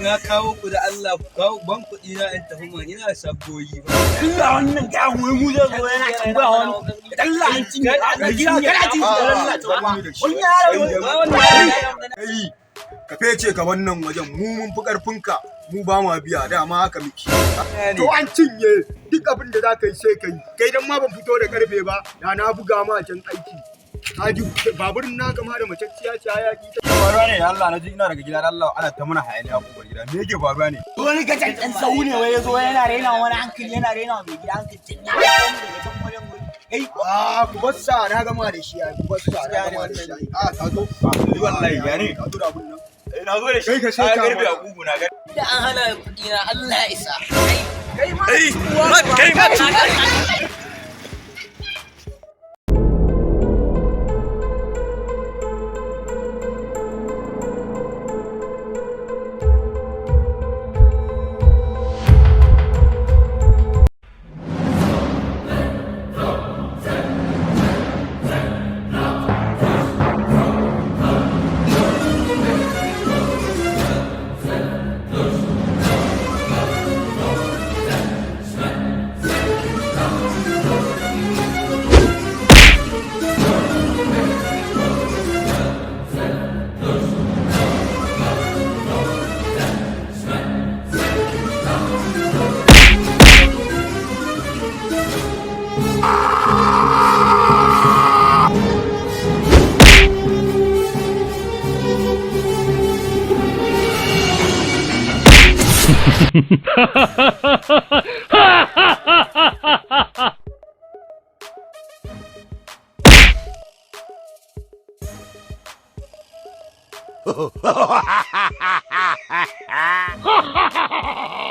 na kawo ku da Allah ku kawo ban kuɗi na in tafi man ina sabboyi ba. Allah wannan ga mu zai zo yana tambaya wani. Allah an cinye ka gida kana ci Allah ta ba. Kai ka fece ka wannan wajen mu mun fi karfinka mu ba ma biya dama haka miki. To an cinye duk abin da za ka yi sai ka yi. Kai dan ma ban fito da karfe ba da na buga ma can aiki. Haji baburin na gama da macacciya ce hayaki ta. Faruwa ne Allah na ji ina daga gida Allah ana ta mana hayaniya ko gida. Me yake faruwa ne? Wani gajan dan sau ne wai yazo yana raina wani hankali yana raina mai gida hankali. Kai ku bassa na gama da shi ku bassa na gama da shi. Ka zo. Wallahi gane. Ka zo da abun nan. Na zo da shi. Kai ka sai ka garbe a kugu na ga. Da an hana kuɗi na Allah ya isa. Kai ma. Ha ha ha ha ha ha!